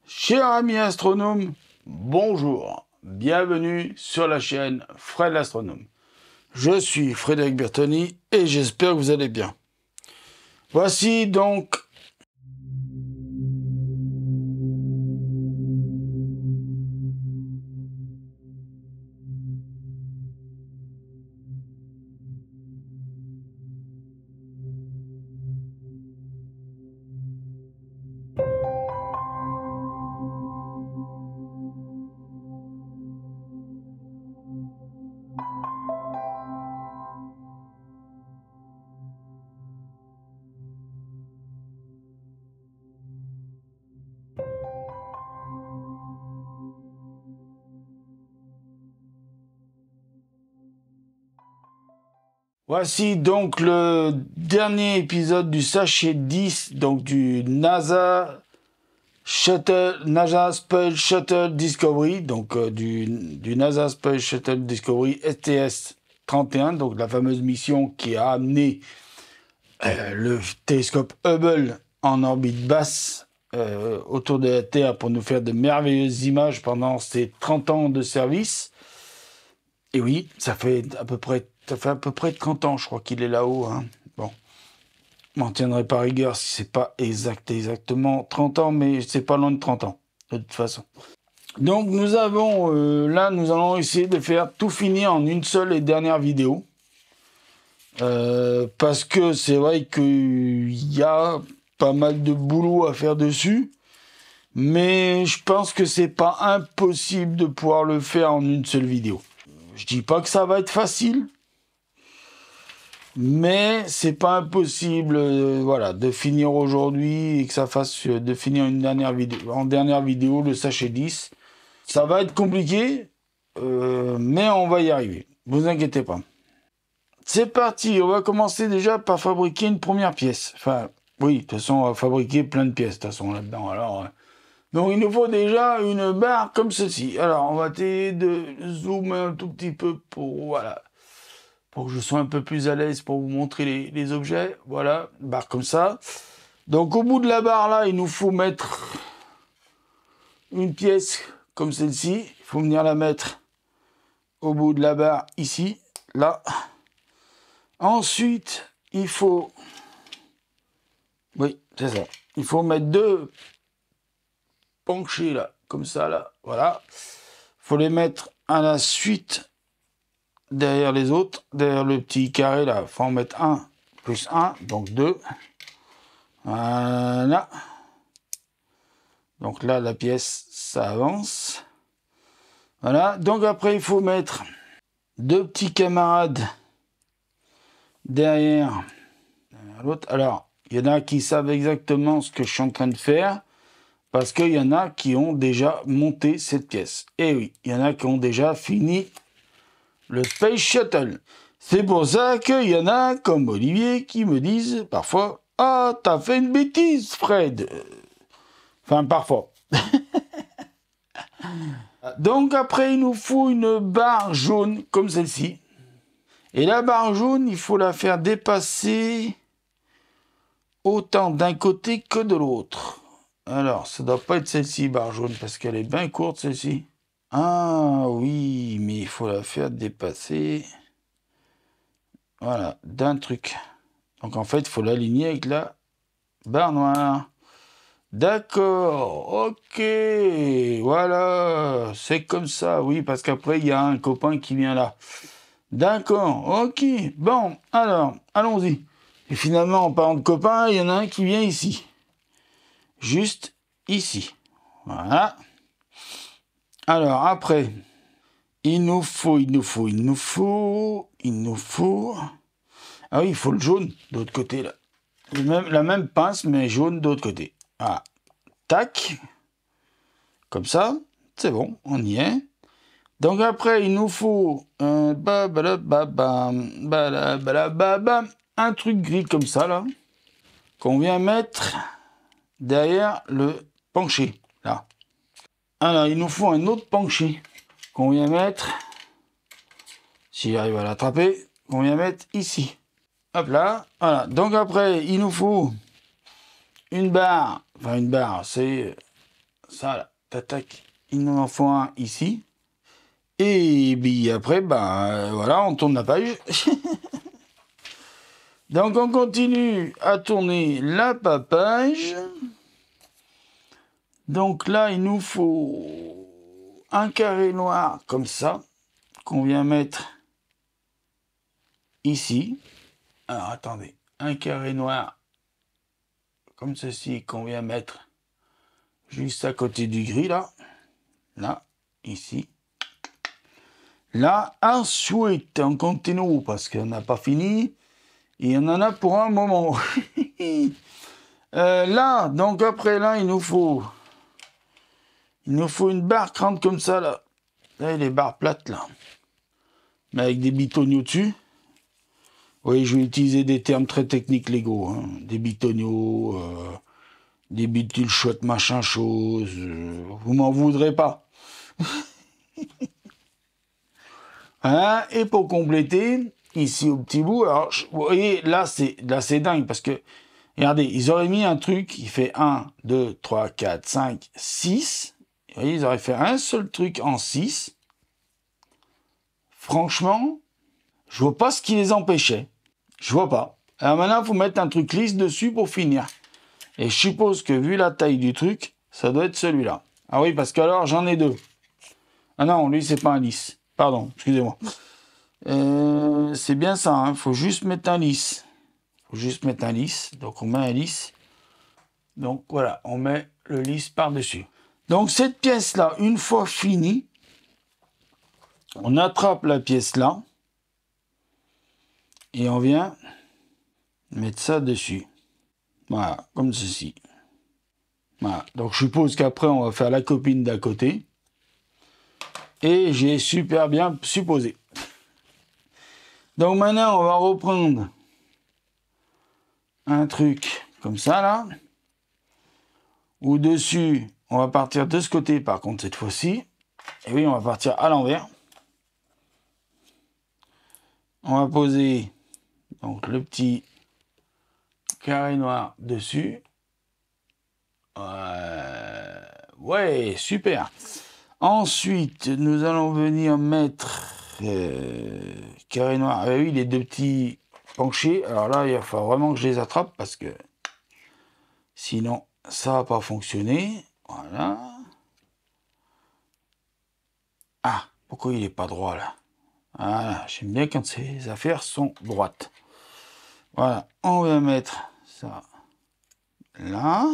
Chers amis astronomes, bonjour, bienvenue sur la chaîne Fred l'Astronome. Je suis Frédéric Bertoni et j'espère que vous allez bien. Voici donc le dernier épisode du Sachet 10, donc du NASA Space Shuttle Discovery, donc du NASA Space Shuttle Discovery STS-31, donc la fameuse mission qui a amené le télescope Hubble en orbite basse autour de la Terre pour nous faire de merveilleuses images pendant ces 30 ans de service. Et oui, ça fait à peu près 30 ans, je crois qu'il est là-haut. Hein. Bon, je m'en tiendrai pas rigueur si c'est pas exactement 30 ans, mais c'est pas loin de 30 ans, de toute façon. Donc nous allons essayer de faire tout finir en une seule et dernière vidéo. Parce que c'est vrai qu'il y a pas mal de boulot à faire dessus, mais je pense que c'est pas impossible de pouvoir le faire en une seule vidéo. Je dis pas que ça va être facile, mais c'est pas impossible, voilà, de finir aujourd'hui et que ça fasse de finir une dernière vidéo, le Sachet 10. Ça va être compliqué, mais on va y arriver. Vous inquiétez pas. C'est parti, on va commencer déjà par fabriquer une première pièce. Enfin, oui, de toute façon, on va fabriquer plein de pièces, de toute façon, là-dedans. Alors, donc, il nous faut déjà une barre comme ceci. Alors, on va essayer de zoomer un tout petit peu pour que je sois un peu plus à l'aise pour vous montrer les objets. Voilà, une barre comme ça. Donc, au bout de la barre, là, il nous faut mettre une pièce comme celle-ci. Il faut venir la mettre au bout de la barre, ici, là. Ensuite, il faut... Oui, c'est ça. Il faut mettre deux penchés, là, comme ça, là. Voilà. Il faut les mettre à la suite derrière les autres. Derrière le petit carré, là. Il faut en mettre 1 plus 1, donc 2. Voilà. Donc là, la pièce, ça avance. Voilà. Donc après, il faut mettre deux petits camarades derrière l'autre. Alors, il y en a qui savent exactement ce que je suis en train de faire, parce qu'il y en a qui ont déjà monté cette pièce. Et oui, il y en a qui ont déjà fini le Space Shuttle. C'est pour ça qu'il y en a, comme Olivier, qui me disent parfois « Ah, t'as fait une bêtise, Fred !» Enfin, parfois. Donc après, il nous faut une barre jaune, comme celle-ci. Et la barre jaune, il faut la faire dépasser autant d'un côté que de l'autre. Alors, ça doit pas être celle-ci, barre jaune, parce qu'elle est bien courte, celle-ci. Ah oui, mais il faut la faire dépasser... Voilà, d'un truc. Donc en fait, il faut l'aligner avec la barre noire. D'accord, ok, voilà, c'est comme ça, oui, parce qu'après, il y a un copain qui vient là. D'accord, ok, bon, alors, allons-y. Et finalement, en parlant de copains, il y en a un qui vient ici. Juste ici. Voilà. Alors, après, il nous faut... Ah oui, il faut le jaune de l'autre côté, là. La même pince, mais jaune de l'autre côté. Voilà. Tac. Comme ça, c'est bon, on y est. Donc après, il nous faut un truc gris comme ça, là, qu'on vient mettre derrière le penché, là. Alors, il nous faut un autre penché qu'on vient mettre, si j'arrive à l'attraper, qu'on vient mettre ici. Hop là, voilà. Donc après, il nous faut une barre, c'est Ça, là, tac, il nous en faut un ici. Et puis après, ben voilà, on tourne la page. Donc on continue à tourner la page. Donc là, il nous faut un carré noir comme ça, qu'on vient mettre ici. Alors attendez, un carré noir comme ceci, qu'on vient mettre juste à côté du gris, là, ici. Là, ensuite, on continue, parce qu'on n'a pas fini, et on en a pour un moment. Là, donc après, là, il nous faut une barre crante comme ça, là. Là, les barres plates, là. Mais avec des bitoniaux dessus. Oui, je vais utiliser des termes très techniques légaux. Hein. Des bitoniaux, des bitules chouettes, machin chose. Vous m'en voudrez pas. Hein, et pour compléter, ici au petit bout, alors, vous voyez, là, c'est dingue, parce que, regardez, ils auraient mis un truc qui fait 1, 2, 3, 4, 5, 6. Vous voyez, ils auraient fait un seul truc en 6. Franchement, je vois pas ce qui les empêchait. Je vois pas. Alors maintenant, il faut mettre un truc lisse dessus pour finir. Et je suppose que vu la taille du truc, ça doit être celui-là. Ah oui, parce que alors j'en ai deux. Ah non, lui, c'est pas un lisse. Pardon, excusez-moi. C'est bien ça, hein. Faut juste mettre un lisse. Faut juste mettre un lisse. Donc on met un lisse. Donc voilà, on met le lisse par-dessus. Donc cette pièce-là, une fois finie, on attrape la pièce là. Et on vient mettre ça dessus. Voilà, comme ceci. Voilà. Donc je suppose qu'après on va faire la copine d'à côté. Et j'ai super bien supposé. Donc maintenant on va reprendre un truc comme ça là. Au-dessus, on va partir de ce côté par contre cette fois-ci. Et oui, on va partir à l'envers. On va poser donc le petit carré noir dessus. Ouais, super. Ensuite, nous allons venir mettre carré noir. Ah oui, les deux petits penchés. Alors là, il va falloir vraiment que je les attrape parce que sinon, ça va pas fonctionner. Voilà. Ah, pourquoi il est pas droit là? Voilà, j'aime bien quand ces affaires sont droites. Voilà, on va mettre ça là.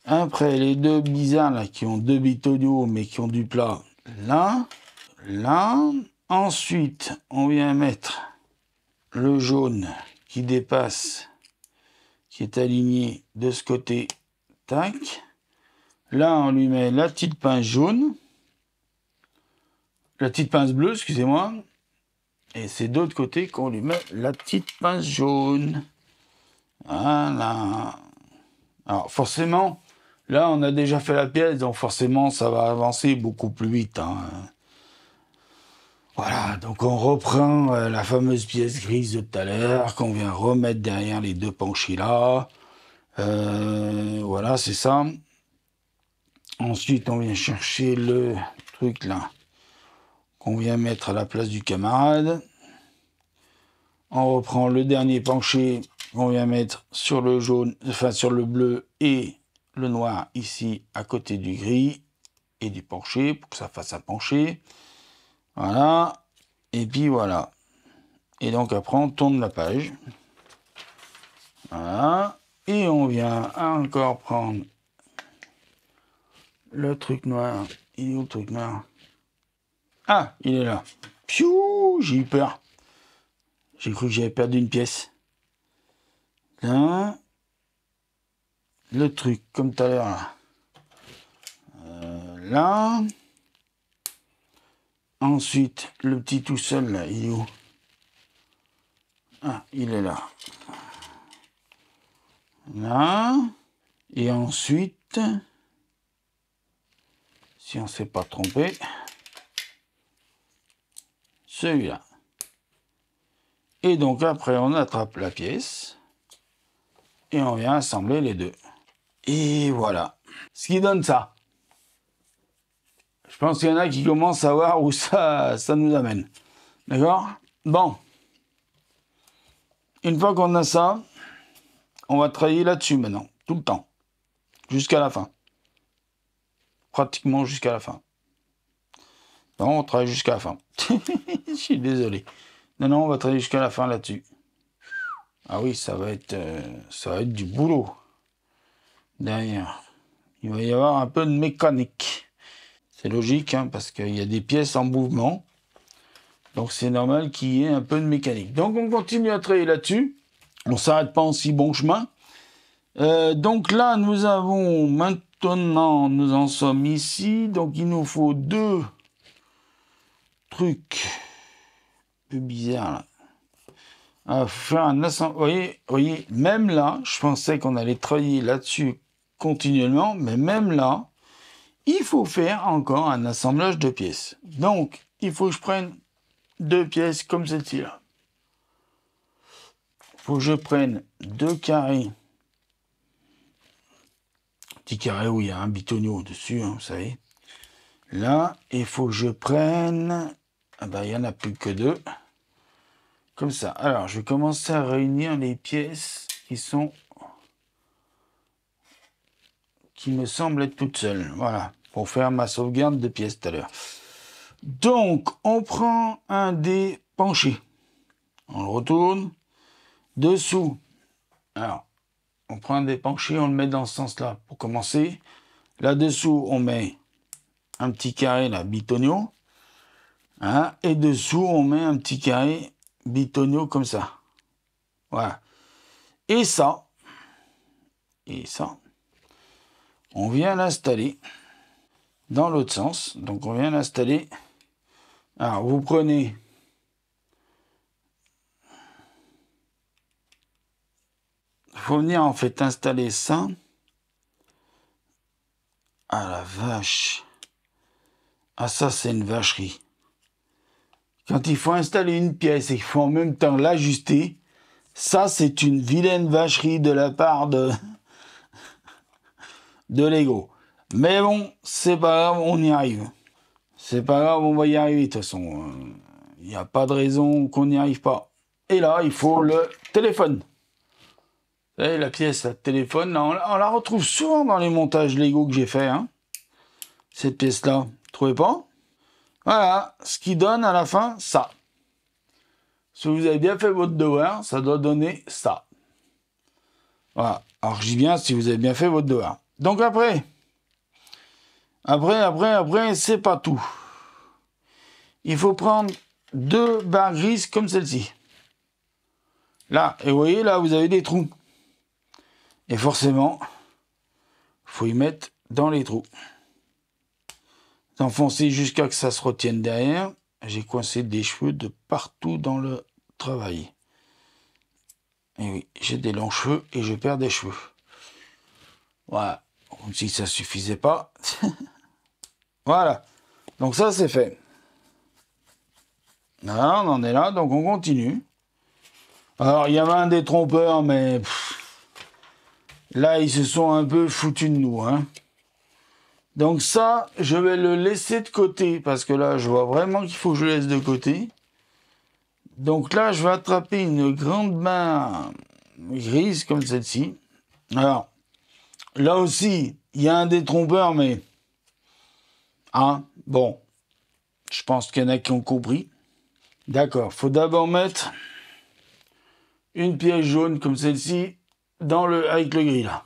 Après, les deux bizarres là, qui ont deux bitoniaux, mais qui ont du plat, là, là. Ensuite, on vient mettre le jaune qui dépasse, qui est aligné de ce côté, tac. Là, on lui met la petite pince jaune, la petite pince bleue, excusez-moi. Et c'est d'autre côté qu'on lui met la petite pince jaune. Voilà. Alors, forcément, là, on a déjà fait la pièce, donc forcément, ça va avancer beaucoup plus vite. Hein. Voilà, donc on reprend la fameuse pièce grise de tout à l'heure, qu'on vient remettre derrière les deux penchés là. Voilà, c'est ça. Ensuite, on vient chercher le truc là, qu'on vient mettre à la place du camarade. On reprend le dernier penché qu'on vient mettre sur le jaune, enfin sur le bleu et le noir ici à côté du gris et du penché pour que ça fasse un penché. Voilà. Et puis voilà. Et donc après on tourne la page. Voilà. Et on vient encore prendre le truc noir. Il est où le truc noir? Ah, il est là. Piou, j'ai eu peur. J'ai cru que j'avais perdu une pièce. Là. Le truc, comme tout à l'heure, là. Là. Ensuite, le petit tout seul, là, il est où? Ah, il est là. Là. Et ensuite, si on ne s'est pas trompé, celui-là. Et donc après, on attrape la pièce et on vient assembler les deux. Et voilà. Ce qui donne ça. Je pense qu'il y en a qui commencent à voir où ça nous amène. D'accord? Bon. Une fois qu'on a ça, on va travailler là-dessus maintenant, tout le temps, jusqu'à la fin. Pratiquement jusqu'à la fin. Non, on travaille jusqu'à la fin. Je suis désolé. Non, on va travailler jusqu'à la fin là-dessus. Ah oui, ça va être du boulot. Derrière. Il va y avoir un peu de mécanique. C'est logique, hein, parce qu'il y a des pièces en mouvement. Donc c'est normal qu'il y ait un peu de mécanique. Donc on continue à travailler là-dessus. On ne s'arrête pas en si bon chemin. Donc là, nous avons maintenant, nous en sommes ici. Donc il nous faut 2 trucs un peu bizarres là. À faire un assemblage. Vous voyez, même là, je pensais qu'on allait travailler là-dessus continuellement, mais même là, il faut faire encore un assemblage de pièces. Donc, il faut que je prenne 2 pièces comme celle-ci là. Il faut que je prenne 2 carrés. Petit carré où il y a un bitonio dessus, hein, vous savez. Là, il faut que je prenne... Ah ben, il n'y en a plus que 2. Comme ça. Alors, je vais commencer à réunir les pièces qui me semblent être toutes seules. Voilà, pour faire ma sauvegarde de pièces tout à l'heure. Donc, on prend un dé penché. On le retourne. Dessous. Alors, on prend un dé penché, on le met dans ce sens-là pour commencer. Là-dessous, on met un petit carré, là, bitonio. Hein, et dessous, on met un petit carré bitonio comme ça. Voilà. Et ça, on vient l'installer dans l'autre sens. Donc, on vient l'installer. Alors, vous prenez... Il faut venir, en fait, installer ça. Ah, la vache. Ah, ça, c'est une vacherie. Quand il faut installer une pièce et qu'il faut en même temps l'ajuster, ça, c'est une vilaine vacherie de la part de Lego. Mais bon, c'est pas grave, on y arrive. C'est pas grave, on va y arriver, de toute façon. Il n'y a pas de raison qu'on n'y arrive pas. Et là, il faut le téléphone. Vous savez, la pièce, le téléphone, là, on la retrouve souvent dans les montages Lego que j'ai fait. Hein, cette pièce-là, vous trouvez pas? Voilà, ce qui donne à la fin, ça. Si vous avez bien fait votre devoir, ça doit donner ça. Voilà. Alors, je dis bien si vous avez bien fait votre devoir. Donc après, c'est pas tout. Il faut prendre 2 barres grises comme celle-ci. Là, et vous voyez, là, vous avez des trous. Et forcément, il faut y mettre dans les trous. Enfoncer jusqu'à que ça se retienne derrière. J'ai coincé des cheveux de partout dans le travail. Et oui, j'ai des longs cheveux et je perds des cheveux. Voilà. Comme si ça suffisait pas. Voilà. Donc ça, c'est fait. Voilà, on en est là. Donc on continue. Alors, il y avait un détrompeur, mais... là, ils se sont un peu foutus de nous. Hein. Donc ça, je vais le laisser de côté. Parce que là, je vois vraiment qu'il faut que je le laisse de côté. Donc là, je vais attraper une grande barre grise comme celle-ci. Alors, là aussi, il y a un détrompeur, mais... hein, bon, je pense qu'il y en a qui ont compris. D'accord, faut d'abord mettre une pièce jaune comme celle-ci avec le gris, là.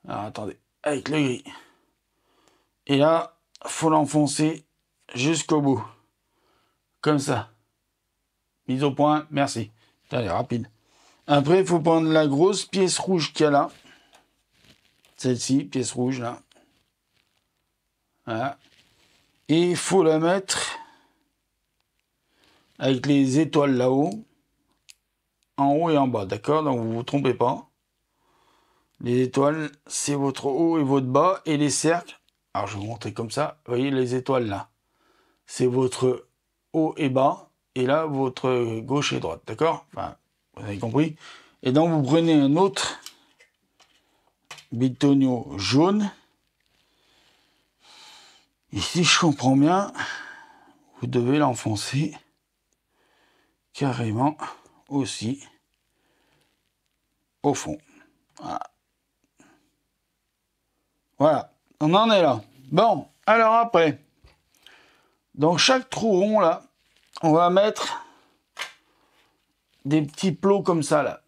Alors, attendez, avec le gris. Et là, faut l'enfoncer jusqu'au bout. Comme ça. Mise au point, merci. Allez, rapide. Après, il faut prendre la grosse pièce rouge qu'il y a là. Celle-ci, pièce rouge, là. Voilà. Et il faut la mettre avec les étoiles là-haut. En haut et en bas, d'accord? Donc, vous ne vous trompez pas. Les étoiles, c'est votre haut et votre bas. Et les cercles, alors je vais vous montrer comme ça. Vous voyez les étoiles là. C'est votre haut et bas. Et là, votre gauche et droite, d'accord? Enfin, vous avez compris. Et donc, vous prenez un autre bitonio jaune. Et si je comprends bien, vous devez l'enfoncer carrément aussi au fond. Voilà. Voilà, on en est là. Bon, alors après, dans chaque trou rond là, on va mettre des petits plots comme ça là.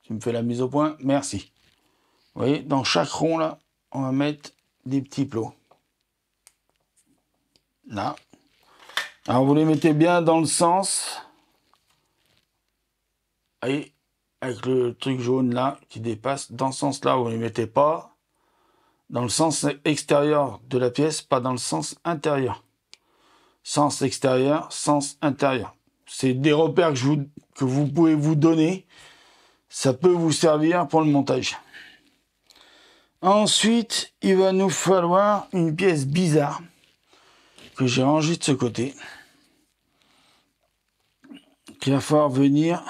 Tu me fais la mise au point, merci. Vous voyez, dans chaque rond là, on va mettre des petits plots. Là. Alors vous les mettez bien dans le sens. Voyez, avec le truc jaune là qui dépasse, dans ce sens là, vous ne les mettez pas dans le sens extérieur de la pièce, pas dans le sens intérieur. Sens extérieur, sens intérieur. C'est des repères que vous pouvez vous donner. Ça peut vous servir pour le montage. Ensuite, il va nous falloir une pièce bizarre que j'ai rangée de ce côté. Qu'il va falloir venir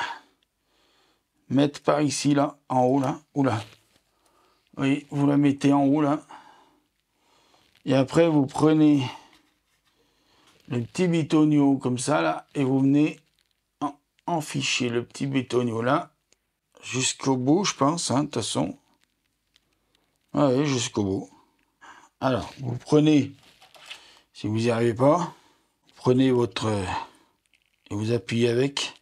mettre par ici, là, en haut, là. Oula. Oui, vous la mettez en haut, là. Et après, vous prenez le petit bitonio comme ça, là, et vous venez enficher le petit bitonio, là, jusqu'au bout, je pense, hein, de toute façon. Oui, jusqu'au bout. Alors, vous prenez, si vous n'y arrivez pas, vous prenez votre... et vous appuyez avec.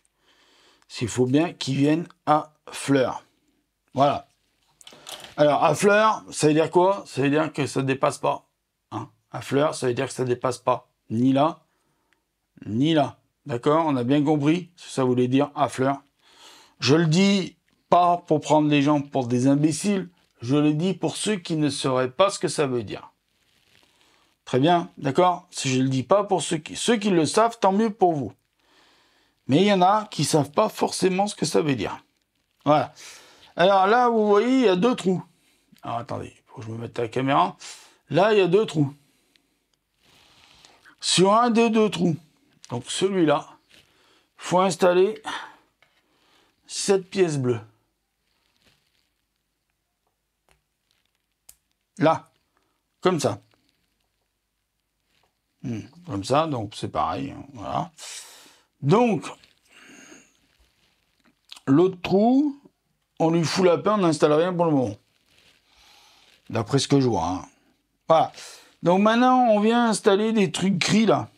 Il faut bien qu'il vienne à fleur. Voilà. Alors, à fleur, ça veut dire quoi? Ça veut dire que ça ne dépasse pas. Hein, à fleur, ça veut dire que ça ne dépasse pas. Ni là, ni là. D'accord? On a bien compris ce que ça voulait dire à fleur. Je le dis pas pour prendre les gens pour des imbéciles. Je le dis pour ceux qui ne sauraient pas ce que ça veut dire. Très bien, d'accord? Si je ne le dis pas pour ceux qui le savent, tant mieux pour vous. Mais il y en a qui ne savent pas forcément ce que ça veut dire. Voilà. Alors là, vous voyez, il y a deux trous. Alors attendez, il faut que je me mette la caméra. Là, il y a deux trous. Sur un des deux trous, donc celui-là, il faut installer cette pièce bleue. Là, comme ça. Comme ça, donc c'est pareil. Hein, voilà. Donc, l'autre trou, on lui fout la paix, on n'installe rien pour le moment. D'après ce que je vois. Hein. Voilà. Donc maintenant, on vient installer des trucs gris là.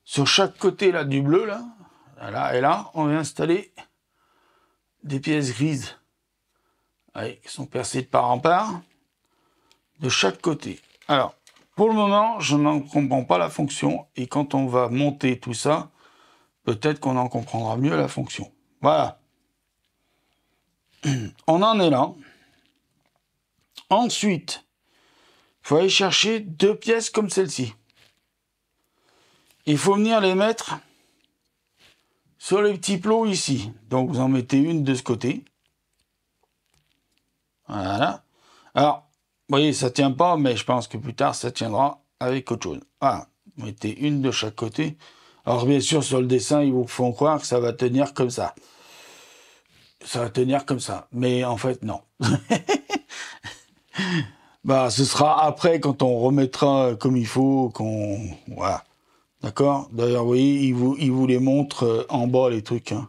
Sur chaque côté là du bleu là. Là et là, on vient installer des pièces grises. Allez, qui sont percées de part en part. De chaque côté. Alors, pour le moment, je n'en comprends pas la fonction. Et quand on va monter tout ça, peut-être qu'on en comprendra mieux la fonction. Voilà. On en est là. Ensuite, il faut aller chercher deux pièces comme celle-ci. Il faut venir les mettre sur les petits plots ici. Donc, vous en mettez une de ce côté. Voilà. Alors, vous voyez, ça ne tient pas, mais je pense que plus tard, ça tiendra avec autre chose. Voilà. Vous mettez une de chaque côté. Alors, bien sûr, sur le dessin, ils vous font croire que ça va tenir comme ça. Ça va tenir comme ça. Mais en fait, non. Bah, ce sera après, quand on remettra comme il faut, qu'on... Voilà. D'accord? D'ailleurs, vous voyez, il vous les montre en bas, les trucs. Hein.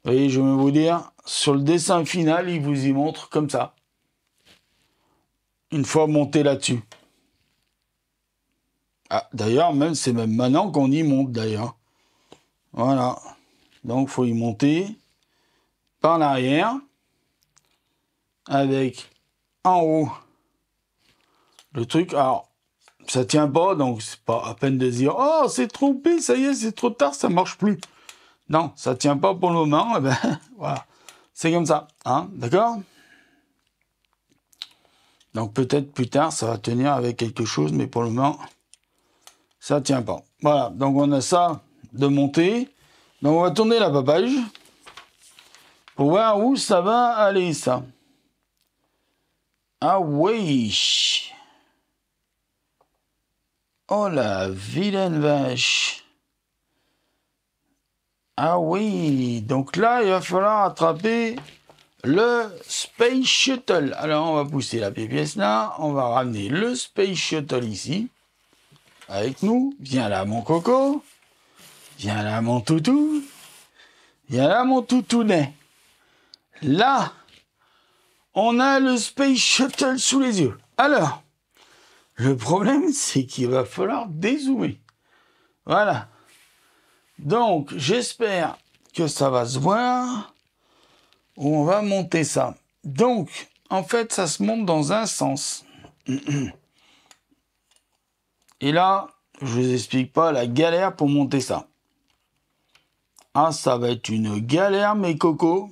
Vous voyez, je vais vous dire, sur le dessin final, il vous y montre comme ça. Une fois monté là-dessus. Ah, d'ailleurs, même c'est même maintenant qu'on y monte, d'ailleurs. Voilà. Donc, il faut y monter par l'arrière, avec en haut le truc. Alors, ça tient pas, donc c'est pas à peine de dire « Oh, c'est trompé, ça y est, c'est trop tard, ça marche plus. » Non, ça tient pas pour le moment, et ben voilà. C'est comme ça, hein, d'accord? Donc peut-être plus tard, ça va tenir avec quelque chose, mais pour le moment, ça tient pas. Voilà, donc on a ça de monter. Donc on va tourner la papage pour voir où ça va aller, ça. Ah oui. Oh la vilaine vache. Ah oui, donc là, il va falloir attraper le Space Shuttle. Alors, on va pousser la pièce là. On va ramener le Space Shuttle ici. Avec nous. Viens là, mon coco. Viens là, mon toutou. Viens là, mon toutounet. Là, on a le Space Shuttle sous les yeux. Alors, le problème, c'est qu'il va falloir dézoomer. Voilà. Donc, j'espère que ça va se voir. Où on va monter ça. Donc, en fait, ça se monte dans un sens. Et là, je vous explique pas la galère pour monter ça. Ah, ça va être une galère, mes cocos.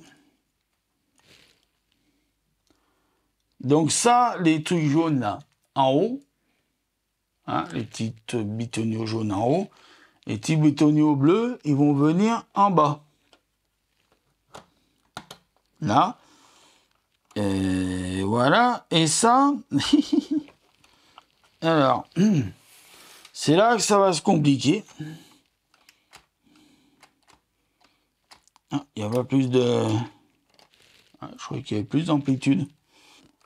Donc ça, les trucs jaunes là, en haut, hein, les petites bitonniaux jaunes en haut, les petits bitonniaux bleus, ils vont venir en bas. Là. Et voilà. Et ça, alors, c'est là que ça va se compliquer. Il n'y a pas plus de... je croyais qu'il y avait plus d'amplitude.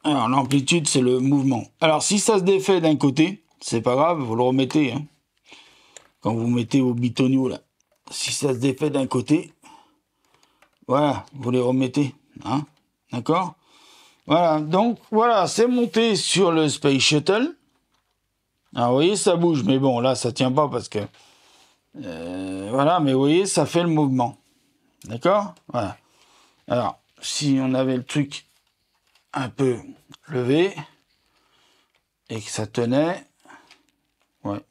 Alors, l'amplitude, c'est le mouvement. Alors, si ça se défait d'un côté, c'est pas grave, vous le remettez. Hein. Quand vous mettez vos bitonniaux, là. Si ça se défait d'un côté, voilà, vous les remettez. Hein. D'accord? Voilà, donc, voilà, c'est monté sur le Space Shuttle. Alors, vous voyez, ça bouge. Mais bon, là, ça tient pas parce que... voilà, mais vous voyez, ça fait le mouvement. D'accord? Voilà. Alors, si on avait le truc un peu levé et que ça tenait, ouais,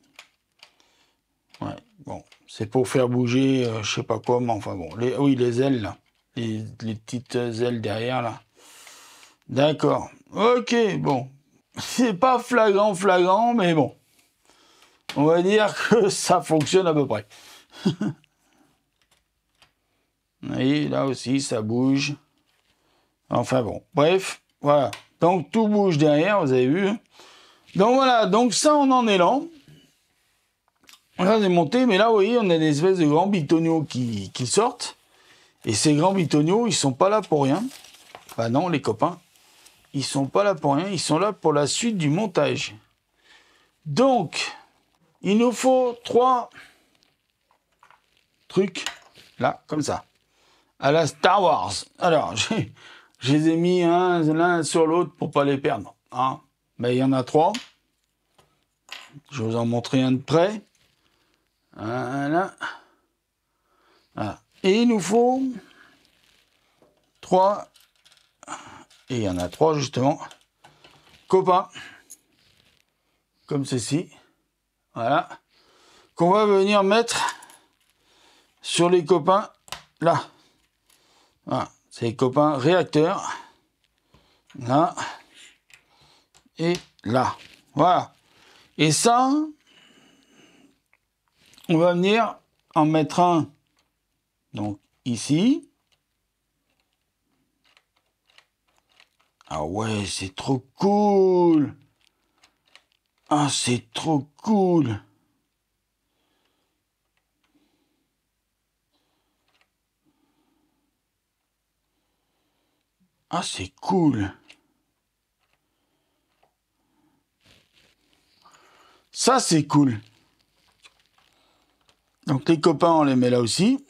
bon, c'est pour faire bouger, je sais pas comment, enfin bon, oui, les ailes là, les petites ailes derrière là. D'accord, ok, bon, c'est pas flagrant, mais bon, on va dire que ça fonctionne à peu près. Et là aussi, ça bouge. Enfin bon, bref, voilà. Donc tout bouge derrière, vous avez vu. Donc voilà, donc ça on en est là. Là c'est monté, mais là vous voyez, on a des espèces de grands bitonniaux qui sortent. Et ces grands bitonniaux, ils sont pas là pour rien. Bah non, les copains, ils sont pas là pour rien, ils sont là pour la suite du montage. Donc, il nous faut 3 trucs, là, comme ça, à la Star Wars. Alors, je les ai mis l'un sur l'autre pour pas les perdre. Hein. Mais il y en a 3. Je vais vous en montrer un de près. Voilà. Voilà. Et il nous faut 3, et il y en a 3 justement, copains, comme ceci. Voilà. Qu'on va venir mettre sur les copains là. Voilà. C'est les copains réacteurs. Là. Et là. Voilà. Et ça, on va venir en mettre un, donc ici. Ah ouais, c'est trop cool. Ah, c'est trop cool. Ah, c'est cool. Ça, c'est cool. Donc, les copains, on les met là aussi.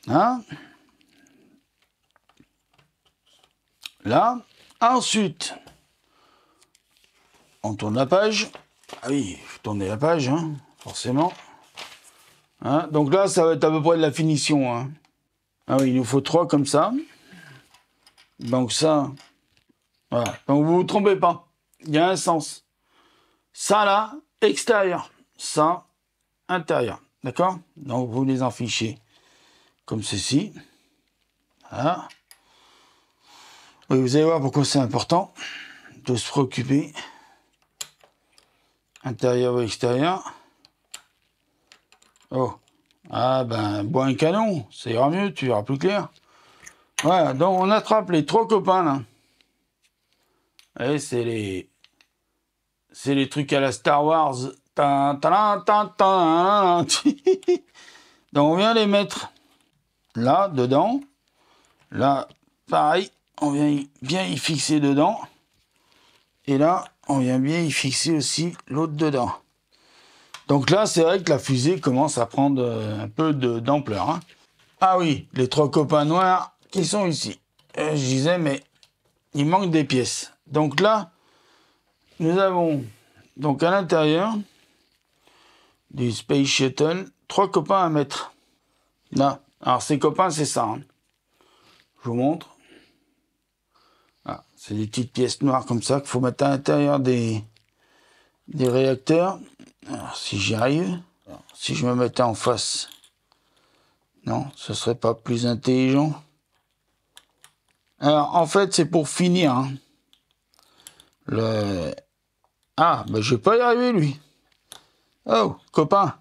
Hein? Là. Ensuite, on tourne la page. Ah oui, il faut tourner la page, hein, forcément. Hein? Donc là, ça va être à peu près de la finition. Hein. Ah oui, il nous faut 3 comme ça. Donc ça, voilà. Donc vous ne vous trompez pas. Il y a un sens. Ça là, extérieur. Ça, intérieur. D'accord? Donc vous les enfichez comme ceci. Voilà. Oui, vous allez voir pourquoi c'est important de se préoccuper. Intérieur ou extérieur. Oh. Ah ben, bois un canon. Ça ira mieux, tu verras plus clair. Voilà, donc on attrape les 3 copains là. Et c'est les trucs à la Star Wars. Donc on vient les mettre là, dedans. Là, pareil, on vient bien y fixer dedans. Et là, on vient bien y fixer aussi l'autre dedans. Donc là, c'est vrai que la fusée commence à prendre un peu d'ampleur. Hein. Ah oui, les 3 copains noirs qui sont ici. Je disais, mais il manque des pièces. Donc là, nous avons donc à l'intérieur du Space Shuttle 3 copains à mettre. Là, alors ces copains, c'est ça. Hein. Je vous montre. Ah, c'est des petites pièces noires comme ça qu'il faut mettre à l'intérieur des réacteurs. Alors, si j'y arrive, alors, si je me mettais en face, non, ce serait pas plus intelligent. Alors, en fait, c'est pour finir. Hein. Ah, ben je vais pas y arriver, lui. Oh, copain.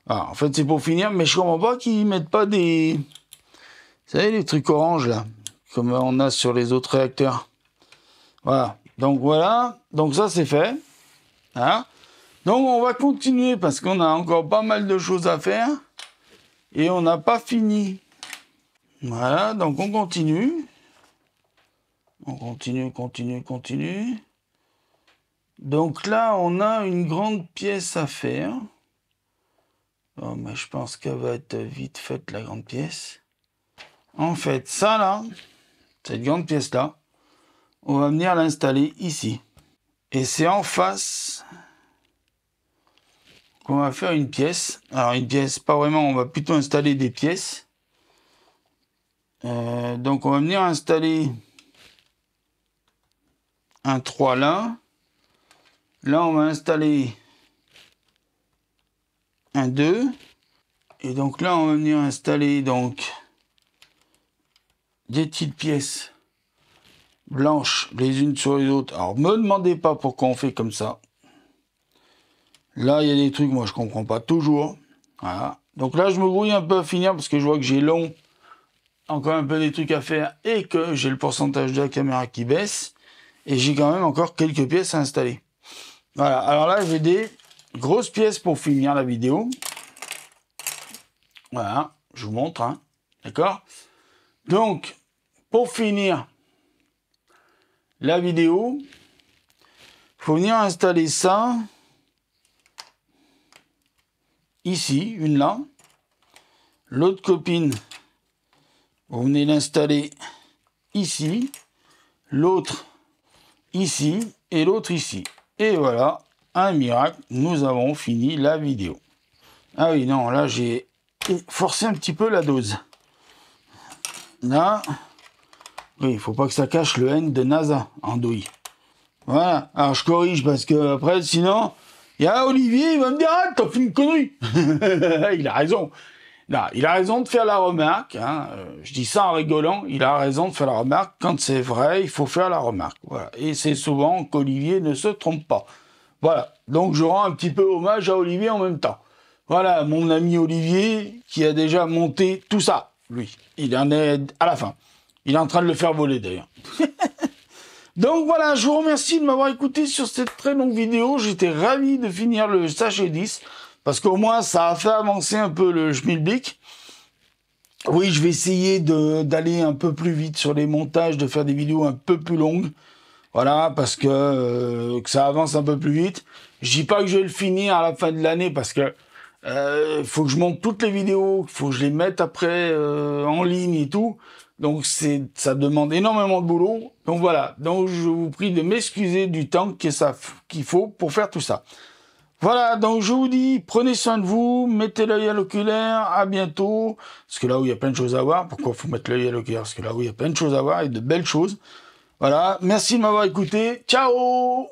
Alors, en fait, c'est pour finir, mais je comprends pas qu'ils mettent pas des... Vous savez, les trucs orange, là, comme on a sur les autres réacteurs. Voilà. Donc ça, c'est fait. Hein. Donc, on va continuer, parce qu'on a encore pas mal de choses à faire. Et on n'a pas fini. Voilà, donc on continue. On continue. Donc là, on a une grande pièce à faire. Oh, mais je pense qu'elle va être vite faite, la grande pièce. En fait, ça là, cette grande pièce-là, on va venir l'installer ici. Et c'est en face qu'on va faire une pièce. Alors une pièce, pas vraiment, on va plutôt installer des pièces. Donc on va venir installer un 3 là. Là, on va installer un 2. Et donc là, on va venir installer donc des petites pièces blanches les unes sur les autres. Alors, me demandez pas pourquoi on fait comme ça. Là, il y a des trucs, moi, je comprends pas toujours. Voilà. Donc là, je me grouille un peu à finir parce que je vois que j'ai encore un peu des trucs à faire et que j'ai le pourcentage de la caméra qui baisse. Et j'ai quand même encore quelques pièces à installer. Voilà. Alors là, j'ai des grosses pièces pour finir la vidéo. Voilà. Je vous montre. Hein. D'accord ? Donc, pour finir la vidéo, il faut venir installer ça ici, une là. L'autre copine, vous venez l'installer ici. L'autre ici et l'autre ici. Et voilà, un miracle, nous avons fini la vidéo. Ah oui, non, là j'ai forcé un petit peu la dose. Là, oui, il faut pas que ça cache le N de NASA en douille. Voilà, alors je corrige parce que après, sinon, il y a Olivier, il va me dire, ah, t'as fait une connerie. Il a raison. Là, il a raison de faire la remarque. Hein. Je dis ça en rigolant. Il a raison de faire la remarque. Quand c'est vrai, il faut faire la remarque. Voilà. Et c'est souvent qu'Olivier ne se trompe pas. Voilà. Donc, je rends un petit peu hommage à Olivier en même temps. Voilà, mon ami Olivier qui a déjà monté tout ça. Lui, il en est à la fin. Il est en train de le faire voler d'ailleurs. Donc voilà, je vous remercie de m'avoir écouté sur cette très longue vidéo. J'étais ravi de finir le sachet 10. Parce qu'au moins, ça a fait avancer un peu le schmilblick. Oui, je vais essayer d'aller un peu plus vite sur les montages, de faire des vidéos un peu plus longues. Voilà, parce que ça avance un peu plus vite. Je dis pas que je vais le finir à la fin de l'année, parce que faut que je monte toutes les vidéos, faut que je les mette après en ligne et tout. Donc ça demande énormément de boulot. Donc voilà, donc je vous prie de m'excuser du temps qu'il faut pour faire tout ça. Voilà, donc je vous dis, prenez soin de vous, mettez l'œil à l'oculaire, à bientôt. Parce que là où il y a plein de choses à voir, pourquoi faut mettre l'œil à l'oculaire? Parce que là où il y a plein de choses à voir et de belles choses. Voilà, merci de m'avoir écouté. Ciao!